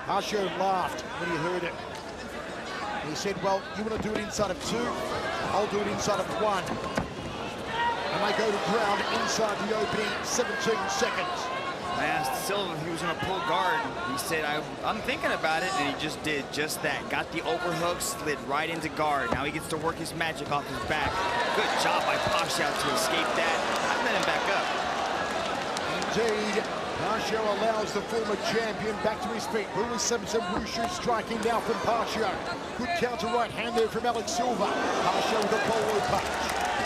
Pascio laughed when he heard it. He said, well, you want to do it inside of 2? I'll do it inside of 1. And they go to ground inside the opening 17 seconds. I asked Silva if he was going to pull guard. He said, I'm thinking about it, and he just did just that. Got the overhook, slid right into guard. Now he gets to work his magic off his back. Good job by Pascio to escape that. I let him back up. Indeed, Pascio allows the former champion back to his feet. Rui Simpson Wushu striking now from Pascio. Good counter right hand there from Alex Silva. Pascio with a polo punch.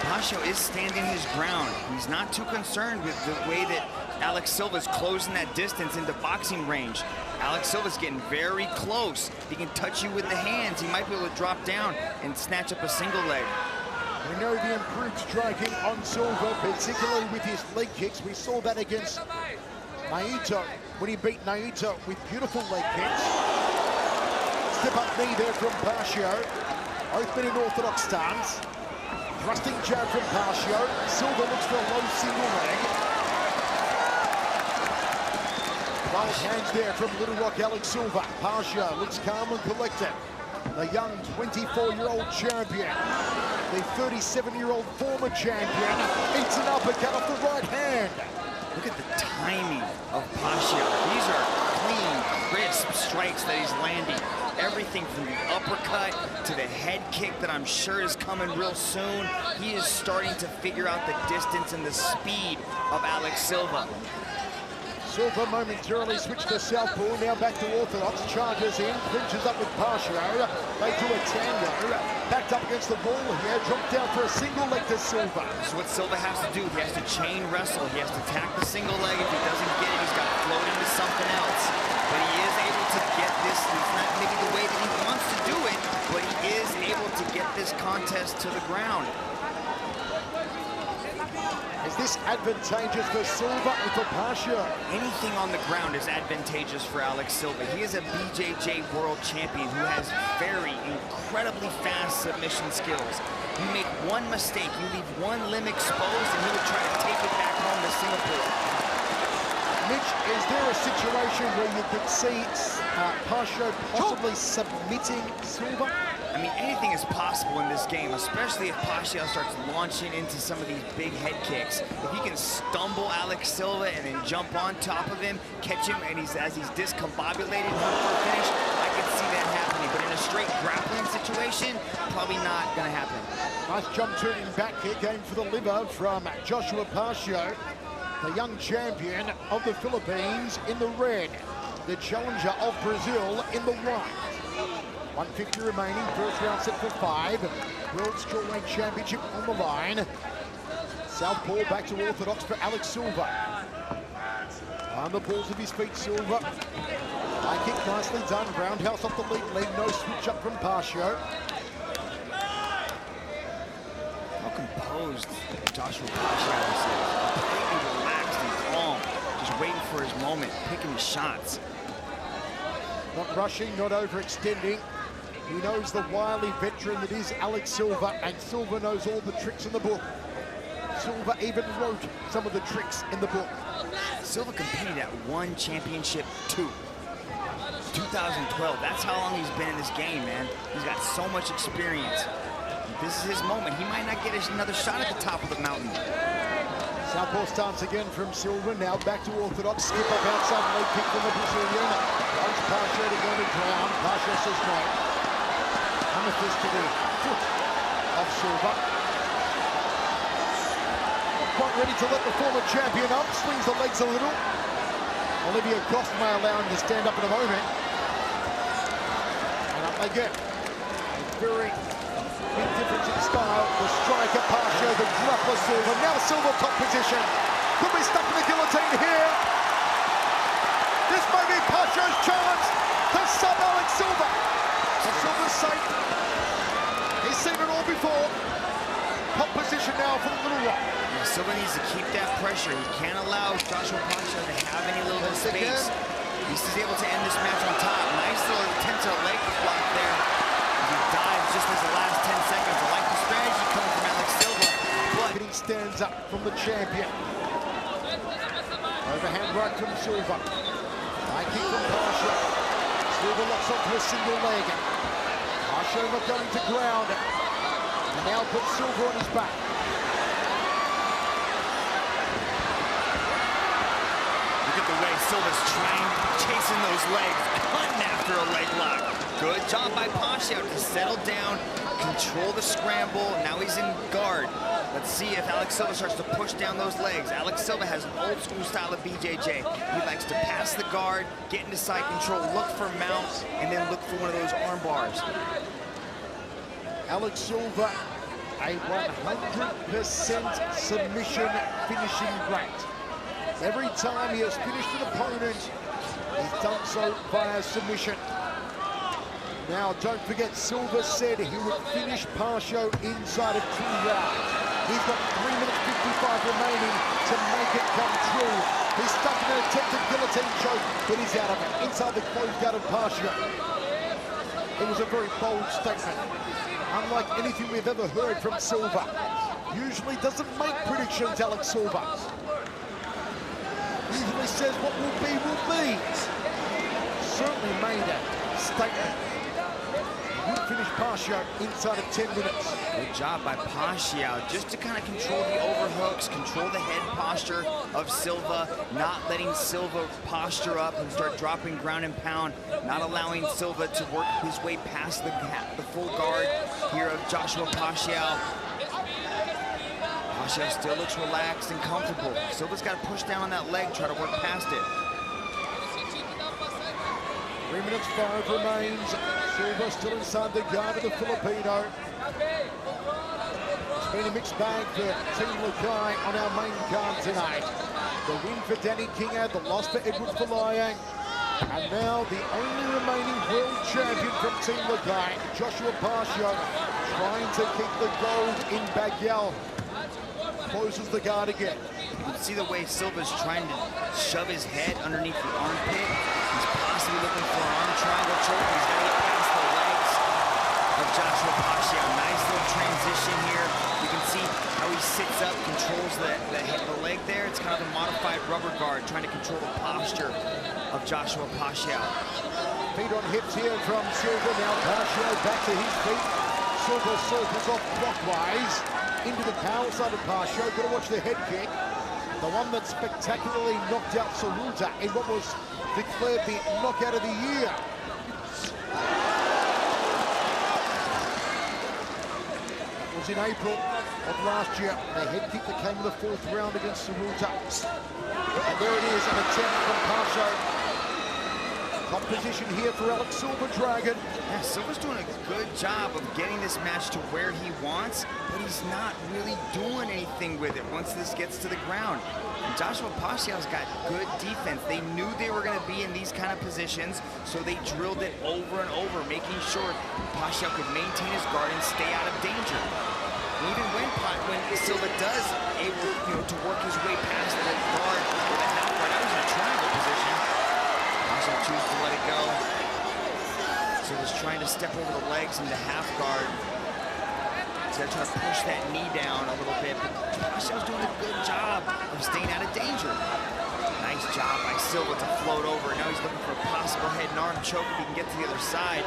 Pascio is standing his ground. He's not too concerned with the way that Alex Silva's closing that distance into boxing range. Alex Silva's getting very close. He can touch you with the hands. He might be able to drop down and snatch up a single leg. We know the improved striking on Silva, particularly with his leg kicks. We saw that against Naito when he beat Naito with beautiful leg kicks. Step up knee there from Pascio. Both men in orthodox stance. Thrusting jab from Pascio. Silva looks for a low single leg. Right hands there from Little Rock Alex Silva. Pascio looks calm and collected. The young 24-year-old champion. The 37-year-old former champion eats an uppercut off the right hand. Look at the timing of Pascio. These are clean, crisp strikes that he's landing. Everything from the uppercut to the head kick that I'm sure is coming real soon. He is starting to figure out the distance and the speed of Alex Silva. Silva momentarily switched to southpaw, now back to orthodox, charges in, clinches up with Pascio. They do a tango, backed up against the wall here, dropped down for a single leg to Silva. This is what Silva has to do. He has to chain wrestle. He has to attack the single leg. If he doesn't get it, he's got to float into something else. But he is able to get this. It's not maybe the way that he wants to do it, but he is able to get this contest to the ground. Is this advantageous for Silva and for Pascio? Anything on the ground is advantageous for Alex Silva. He is a BJJ world champion who has very incredibly fast submission skills. You make one mistake, you leave one limb exposed, and he will try to take it back home to Singapore. Mitch, is there a situation where you could see Pascio possibly submitting Silva? I mean, anything is possible in this game, especially if Pascio starts launching into some of these big head kicks. If he can stumble Alex Silva and then jump on top of him, catch him, and as he's discombobulated for a finish, I can see that happening. But in a straight grappling situation, probably not going to happen. Nice jump turning back kick, going for the liver from Joshua Pascio, the young champion of the Philippines in the red, the challenger of Brazil in the white. 150 remaining, first round set for 5. World Strawweight Championship on the line. Southpaw back to orthodox for Alex Silva. On the balls of his feet, Silva. High kick nicely done, roundhouse off the lead leg, no switch up from Pascio. How composed Joshua Pascio is. Completely relaxed and calm, just waiting for his moment, picking his shots. Not rushing, not overextending. He knows the wily veteran that is Alex Silva, and Silva knows all the tricks in the book. Silva even wrote some of the tricks in the book. Silva competed at one championship 2. 2012, that's how long he's been in this game, man. He's got so much experience. This is his moment. He might not get another shot at the top of the mountain. Southpaw stance again from Silva, now back to orthodox. Skip up outside, leg kick from the Brazilian. Wants Pascio to go to ground. Pascio says no. Amethyst to the foot of Silva. Not quite ready to let the former champion up. Swings the legs a little. Olivia Cost may allow him to stand up in a moment. And up they get. A very big difference in style. The striker Pascio, the grappler Silva. Now Silva top position. Could be stuck in the guillotine here. This may be Pascio's chance to sub Alex Silva. So Silva's safe. He's seen it all before. Top position now for the Little Rock. Yeah, Silva needs to keep that pressure. He can't allow Joshua Pascio to have any little bit of space. He's able to end this match on top. Nice little attempt at a leg block there. He dives just as the last 10 seconds. I like the strategy coming from Alex Silva. But he stands up from the champion. Overhand right from Silva. High kick from Pascio. Kicks onto a single leg. Pacho not going to ground. And now puts Silva on his back. Look at the way Silva's chasing those legs, hunting after a leg lock. Good job by Pacho to settle down, control the scramble. Now he's in guard. Let's see if Alex Silva starts to push down those legs. Alex Silva has an old school style of BJJ. He likes to pass the guard, get into side control, look for mounts, and then look for one of those arm bars. Alex Silva, a 100% submission finishing rate. Every time he has finished an opponent, he's done so via submission. Now, don't forget, Silva said he would finish Pacho inside of 2 rounds. He's got 3 minutes 55 remaining to make it come true. He's stuck in an attempted guillotine choke, but he's out of it, inside the closed guard of Pacho. It was a very bold statement, unlike anything we've ever heard from Silva. Usually doesn't make predictions, Alex Silva. Usually says what will be, will be. Certainly made a statement. Would finish Pacho inside of 10 minutes. Good job by Pacho, just to kind of control the overhooks, control the head posture of Silva, not letting Silva posture up and start dropping ground and pound, not allowing Silva to work his way past the full guard here of Joshua Pacho. Pacho still looks relaxed and comfortable. Silva's got to push down on that leg, try to work past it. 3 minutes 5 remains. Silva still inside the guard of the Filipino. It's been a mixed bag for Team Lakay on our main card tonight. The win for Danny Kinga, the loss for Edward Folayang. And now the only remaining world champion from Team Lakay, Joshua Pacho, trying to keep the gold in Bagyal. Closes the guard again. You can see the way Silva's trying to shove his head underneath the armpit. He's possibly looking for an arm triangle choke. He's got to get past the legs of Joshua Pacho. Nice little transition here. You can see how he sits up, controls the leg there. It's kind of a modified rubber guard, trying to control the posture of Joshua Pacho. Feet on hips here from Silva. Now Pacho back to his feet. Silva circles off clockwise into the power side of Pacho. Got to watch the head kick. The one that spectacularly knocked out Saruta in what was declared the knockout of the year. It was in April of last year. The head kick that came in the 4th round against Saruta. And there it is, an attempt from Pacho. Top position here for Alex Silva Dragon. Yeah, Silva's doing a good job of getting this match to where he wants, but he's not really doing anything with it once this gets to the ground. And Joshua Pacho's got good defense. They knew they were going to be in these kind of positions, so they drilled it over and over, making sure Pacho could maintain his guard and stay out of danger. And even when Silva does able to work his way past the guard with a half guard, that was in a triangle position. Pacho chooses to let it go. So he's trying to step over the legs into half guard. He's got to try to push that knee down a little bit, but Pacho's doing a good job of staying out of danger. Nice job by Silva to float over. Now he's looking for a possible head and arm choke if he can get to the other side.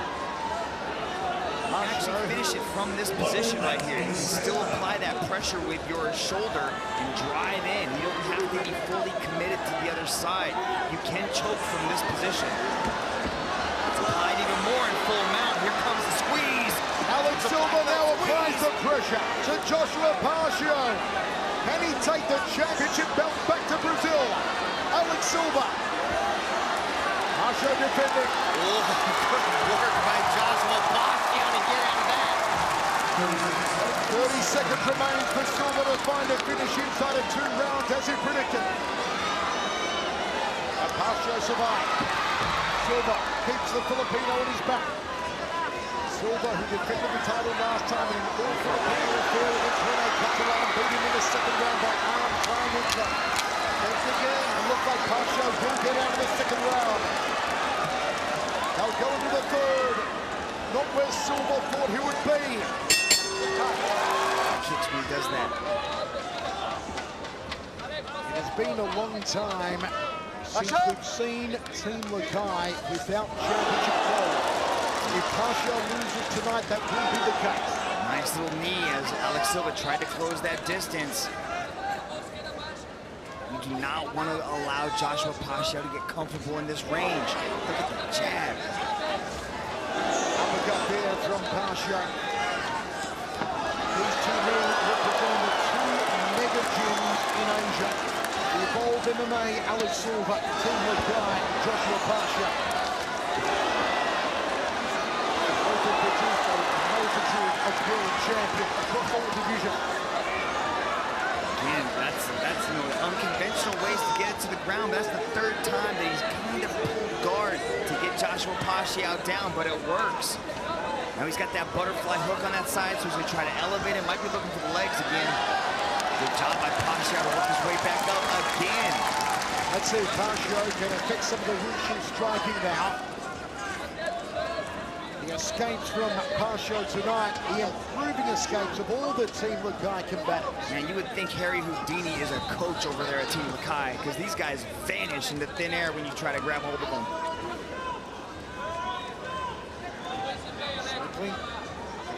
You can actually finish it from this position right here. You can still apply that pressure with your shoulder and drive in. You don't have to be fully committed to the other side. You can choke from this position. It's applied even more in full mount. Here comes the squeeze. Alex Silva now applies the pressure to Joshua Pacho. Can he take the championship belt back to Brazil? Alex Silva. Pacho defending. Oh, good work by Joshua Pacho to get out of that. 30 seconds remains for Silva to find a finish inside of 2 rounds as he predicted. And Pacho survived. Silva keeps the Filipino on his back. Silva, who defended the title last time in all Filipino affair against Rene Catalan, beat him in the 2nd round by arm triangle choke. Once again, it looked like Pacho will get out of the 2nd round. They'll go into the 3rd. Not where Silva thought he would be. Kicks when he does that. It has been a long time since we've seen Team Lakay without championship gold. If Parcio loses tonight, that will be the case. Nice little knee as Alex Silva tried to close that distance. You do not want to allow Joshua Parcio to get comfortable in this range. Look at the jab. Uppercut there from Parcio. These two men representing the two mega gyms in Asia. The Evolve MMA, Alex Silva, Team Lakai, Joshua Parcio. Both have produced a multitude of world champions across all divisions. Again, that's you know, unconventional ways to get it to the ground. That's the third time that he's kind of pulled guard to get Joshua Parcio down, but it works. Now he's got that butterfly hook on that side, so he's gonna try to elevate it. Might be looking for the legs again. Good job by Parcio to work his way back up again. Let's see if Parcio can affect some of the Wushu striking now. The escapes from Parcio tonight, the improving escapes of all the Team Lakai combatants. Man, you would think Harry Houdini is a coach over there at Team Lakai, because these guys vanish into thin air when you try to grab hold of them. Circling,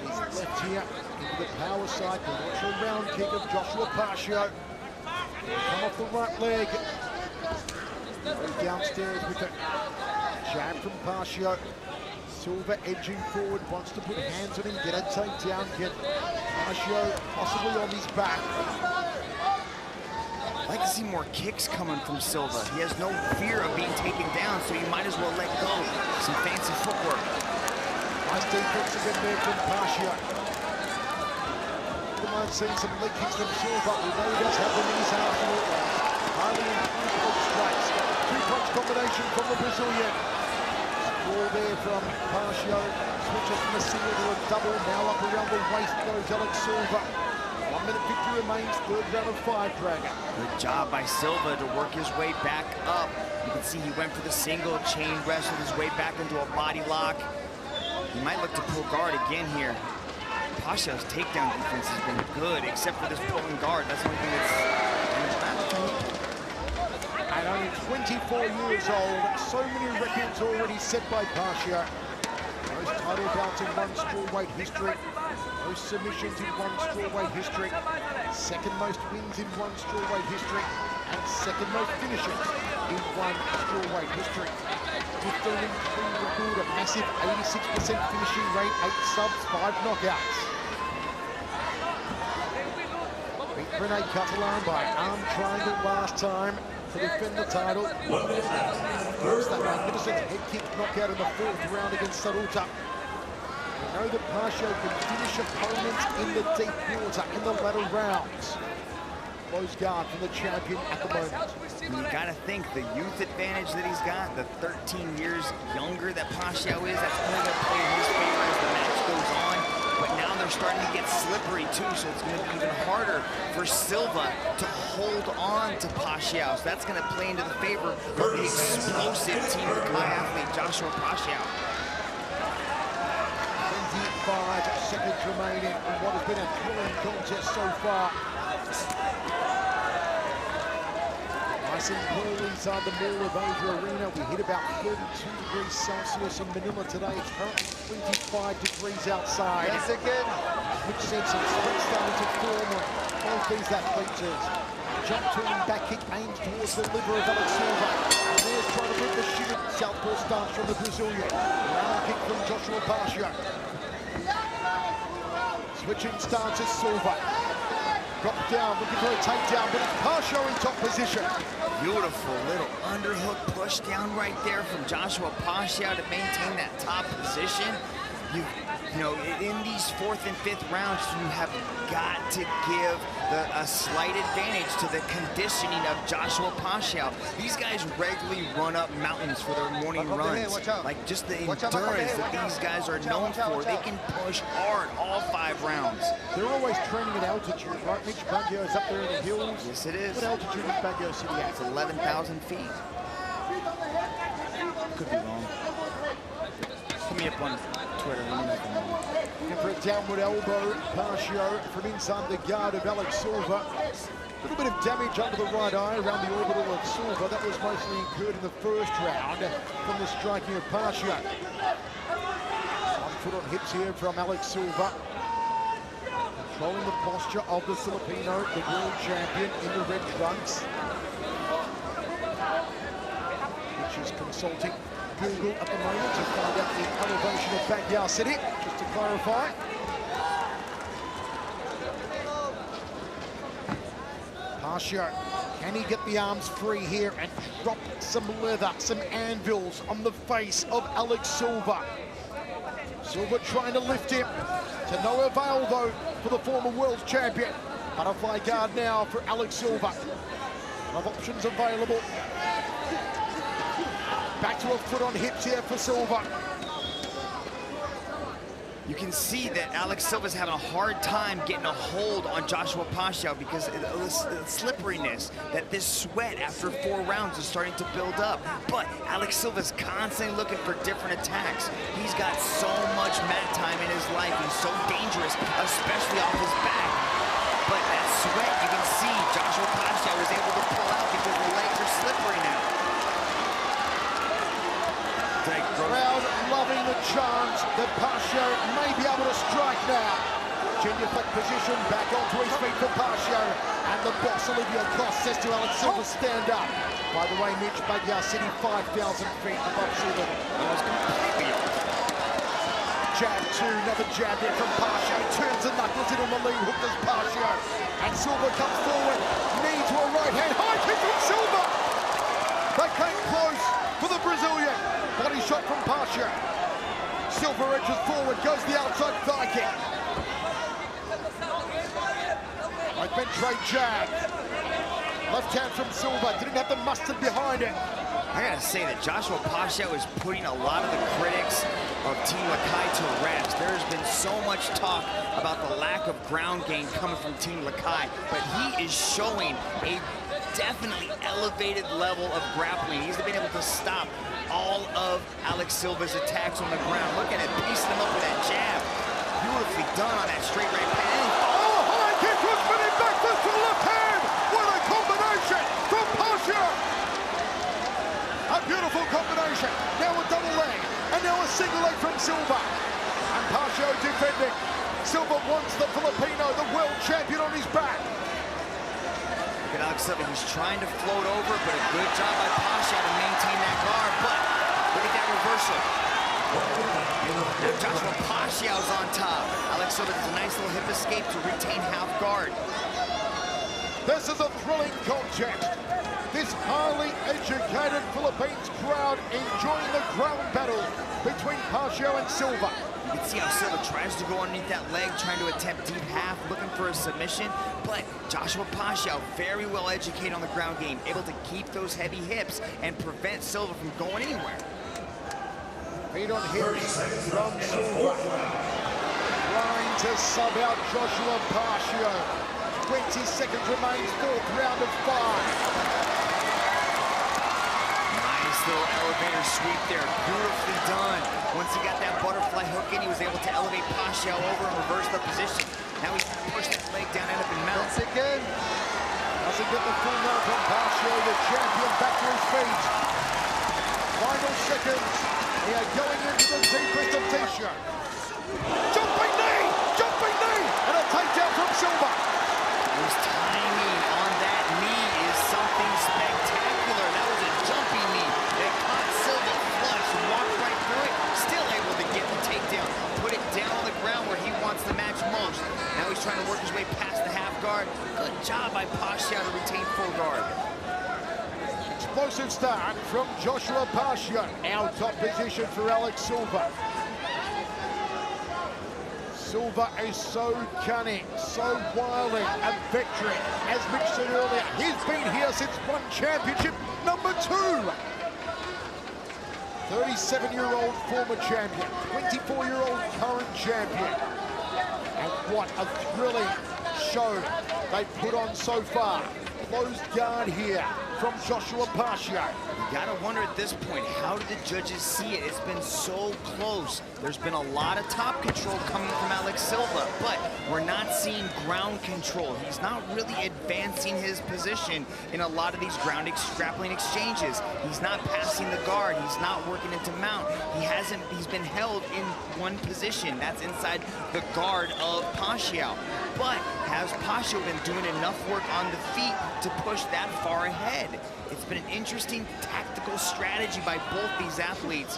he's left here into the power side. The natural round kick of Joshua Parcio. Come off the right leg. Goes downstairs with the jab from Parcio. Silva edging forward, wants to put hands on him, get a takedown, get Parcio possibly on his back. I'd like to see more kicks coming from Silva. He has no fear of being taken down, so he might as well let go. Some fancy footwork. Nice defense again there from Parcio. You might see some leg kicks from Silva. We know he does have the knees after all. Highly improved strikes. Two-punch combination from the Brazilian. Ball there from Parcio. Switches from a single to a double. Now up around the waist goes Alex Silva. 1 minute 50 remains, third round of 5, Dragon. Good job by Silva to work his way back up. You can see he went for the single, chain wrestled his way back into a body lock. He might look to pull guard again here. Parcio's takedown defense has been good, except for this pulling guard. That's the only thing that's... At only 24 years old, so many records already set by Parcio. Most title bouts in one strawweight history. Most submissions in one strawweight history. Second most wins in one strawweight history. And second most finishes in one strawweight history. 15 and 3 record, a massive 86% finishing rate, 8 subs, 5 knockouts. Beat Rene Catalan by arm triangle last time to defend the title. First, that magnificent head kick knockout in the 4th round against Saruta. We know that Parcio can finish opponents in the deep water in the latter rounds. Close guard from the champion at the moment. You gotta think the youth advantage that he's got, the 13 years younger that Parcio is, that's only gonna play in his favor as the match goes on. But now they're starting to get slippery too, so it's gonna be even harder for Silva to hold on to Parcio. So that's gonna play into the favor of the explosive Team Lakai athlete, Joshua Parcio. 25 seconds remaining in what has been a thrilling contest so far. Nice and cool inside the Mall of Asia Arena. We hit about 32 degrees Celsius in Manila today. It's currently 25 degrees outside. Yes, again. Which sense of sweat starting to form on both these athletes. Jump turning back kick aims towards the liver of Alex Silva. And there's trying to get the shooting southpaw stance from the Brazilian. Round kick from Joshua Parcio. Switching stances, Silva. Drop down, looking for a takedown, but it's Parcio in top position. Beautiful little underhook push down right there from Joshua Parcio to maintain that top position. You know, in these 4th and 5th rounds, you have got to give a slight advantage to the conditioning of Joshua Parcio. These guys regularly run up mountains for their morning runs. Like just the endurance that these guys are known for. They can push hard all 5 rounds. They're always training at altitude, right? Mitch Baggio's up there in the hills. Yes, it is. What altitude is Baggio City at? It's 11,000 feet. Could be wrong. Hit me up on Twitter. And for a downward elbow, Parcio from inside the guard of Alex Silva. A little bit of damage under the right eye around the orbital of Silva. That was mostly incurred in the 1st round from the striking of Parcio. foot on hips here from Alex Silva. Controlling the posture of the Filipino, the world champion in the red trunks. Which is consulting Google at the moment to find out the elevation of Baguio City, just to clarify. Pasio, can he get the arms free here and drop some leather, some anvils on the face of Alex Silva? Silva trying to lift him, to no avail though for the former world champion. Butterfly guard now for Alex Silva. A lot of options available. Back to a foot on hips here for Silva. You can see that Alex Silva's having a hard time getting a hold on Joshua Pasio because of the slipperiness, that this sweat after 4 rounds is starting to build up. But Alex Silva's constantly looking for different attacks. He's got so much mat time in his life. He's so dangerous, especially off his back. But that sweat, you can see Joshua Pasio was able to pull out because the legs are slippery now. Crowd loving the chance that Pasio may be able to strike now. Genuflect position, back onto his feet for Pasio. And the boss, Olivia Cross, says to Alex Silva, stand up. By the way, Mitch, Baguio City, 5,000 feet above sea level. That was completely off. Jab 2, another jab there from Pasio. Turns the knuckles in on the lead hook, does Pasio. And Silva comes forward, knee to a right hand, high kick from Silva. They came close for the Brazilian. Body shot from Pasio. Silva edges forward, goes the outside thigh kick. Like Bentre jab. Left hand from Silva, didn't have the mustard behind it. I gotta say that Joshua Pasio is putting a lot of the critics of Team Lakay to rest. There has been so much talk about the lack of ground game coming from Team Lakay, but he is showing a definitely elevated level of grappling. He's been able to stop all of Alex Silva's attacks on the ground. Look at it, piecing him up with that jab. Beautifully done on that straight right hand. Oh, high kick was spinning back fist to the left hand. What a combination from Pasio. A beautiful combination. Now a double leg, and now a single leg from Silva. And Pasio defending. Silva wants the Filipino, the world champion, on his back. Look at Alex Silva, he's trying to float over, but a good job by Pasio to maintain that guard. But look at that reversal. Now Joshua Pasio's on top. Alex Silva does a nice little hip escape to retain half guard. This is a thrilling contest. This highly educated Philippines crowd enjoying the ground battle between Pasio and Silva. You can see how Silva tries to go underneath that leg, trying to attempt deep half, looking for a submission. But Joshua Pasio, very well educated on the ground game, able to keep those heavy hips and prevent Silva from going anywhere. Feet on hips from Silva. Trying to sub out Joshua Pasio. 20 seconds remains, 4th round of 5. Little elevator sweep there, beautifully done. Once he got that butterfly hook in, he was able to elevate Pasio over and reverse the position. Now he's pushed that leg down and up and mount. Once again, doesn't get the full mount from Pasio, the champion back to his feet. Final seconds, they are going into the deepest of Tisha. Jumping knee, and a takedown from Silva. His timing on that knee is something spectacular. That was a jumping knee. They caught Silva flush, walked right through it, still able to get the takedown, put it down on the ground where he wants the match most. Now he's trying to work his way past the half guard. Good job by Pasio to retain full guard. Explosive start from Joshua Pasio. Out top position for Alex Silva. Silva is so cunning, so wily, a veteran. As Mitch said earlier, he's been here since won championship number 2. 37-year-old former champion, 24-year-old current champion. And what a thrilling show they put on so far. Closed guard here from Joshua Parcio. You gotta wonder at this point, how do the judges see it? It's been so close. There's been a lot of top control coming from Alex Silva, but we're not seeing ground control. He's not really advancing his position in a lot of these grappling exchanges. He's not passing the guard. He's not working into mount. He's been held in one position. That's inside the guard of Parcio. But has Parcio been doing enough work on the feet to push that far ahead? It's been an interesting tactical strategy by both these athletes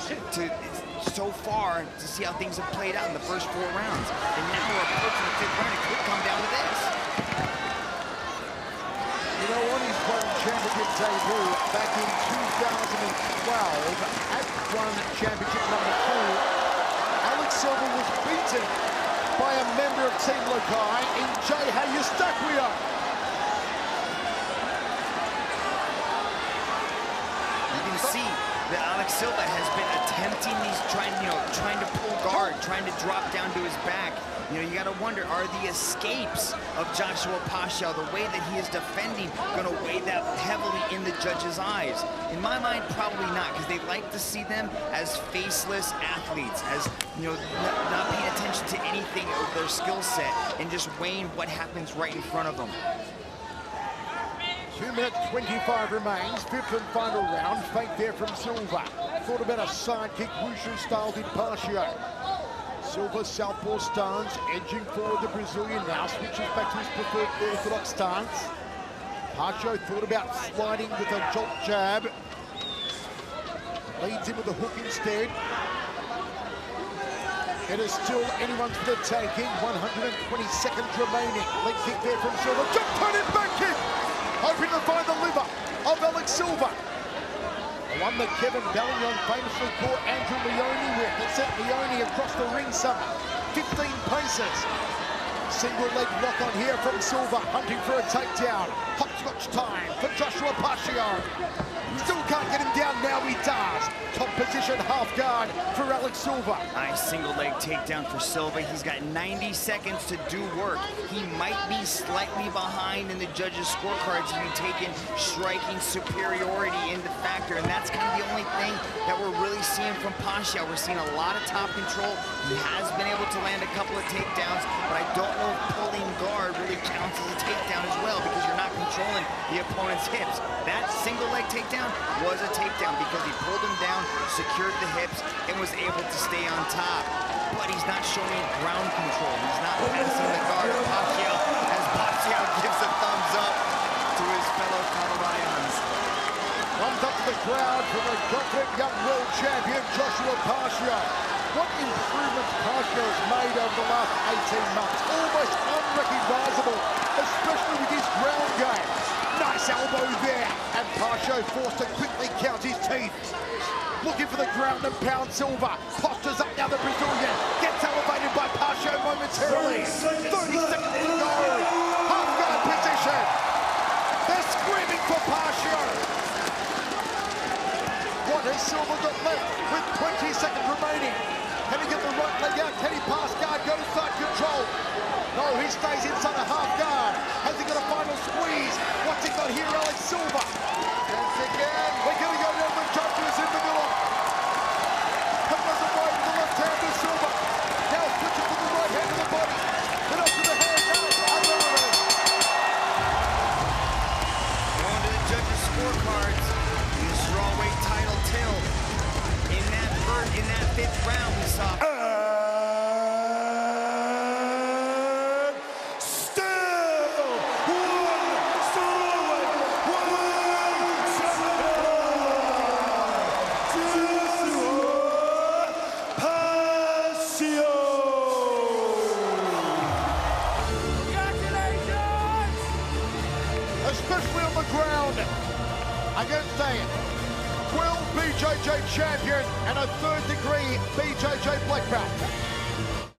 so far to see how things have played out in the first 4 rounds. And now we're approaching the 5th round. It could come down to this. You know, on his one championship debut back in 2012 at One Championship number 2, Alex Silva was beaten by a member of Team Lokai in Jay Eustaquio. You can see that Alex Silva has been attempting these, trying to pull guard, trying to drop down to his back. You got to wonder, are the escapes of Joshua Parcio, the way that he is defending, going to weigh that heavily in the judges' eyes? In my mind, probably not, because they like to see them as faceless athletes, as not paying attention to anything of their skill set and just weighing what happens right in front of them. 2 minutes 25 remains, 5th and final round. Fake there from Silva. Thought about a sidekick, Wushu style did Parcio. Silva southpaw stance, edging forward the Brazilian now, switches back to his preferred orthodox stance. Parcio thought about sliding with a jolt jab. Leads him with a hook instead. It is still anyone's for the taking. 120 seconds remaining. Leg kick there from Silva. Jump turning back kick! Hoping to find the liver of Alex Silva. The one that Kevin Bellion famously caught Andrew Leone with. That sent Leone across the ring some 15 paces. Single leg lock on here from Silva, hunting for a takedown. Hopscotch time for Joshua Parcio. Still can't get him down, now he does. Top position, half guard for Alex Silva. Nice single leg takedown for Silva. He's got 90 seconds to do work. He might be slightly behind in the judges' scorecards if you take in striking superiority into factor, and that's kind of the only thing that we're really seeing from Parcio. We're seeing a lot of top control. He has been able to land a couple of takedowns, but I don't know if pulling guard really counts as a takedown as well, because you're not controlling the opponent's hips. That single leg takedown was a takedown because he pulled him down, secured the hips, and was able to stay on top. But he's not showing ground control. He's not passing the guard to Parcio, as Parcio gives a thumbs up to his fellow Coloradans. Thumbs up to the crowd from the confident young world champion, Joshua Parcio. What improvements Parcio has made over the last 18 months. Almost unrecognizable, especially with his ground game. Nice elbow there, and Parcio forced to quickly count his teeth. Looking for the ground and pound Silva. Postures up now, the Brazilian. Gets elevated by Parcio momentarily. 30 seconds to go. Half guard position. They're screaming for Parcio. What has Silva got left with 20 seconds remaining? Can he get the right leg out? Can he pass guard, go to side control? No, he stays inside a half guard. Has he got a final squeeze? What's he got here, Alex Silva? Once again, we're going to go down the judges in the middle. Put us away with the left hand to Silva. Now switching to the right hand to the body. Then up to the hand. Going to the judges' scorecards. The strawweight title till. In that 5th round, we saw. Especially on the ground against a 12 BJJ champion and a 3rd degree BJJ black belt.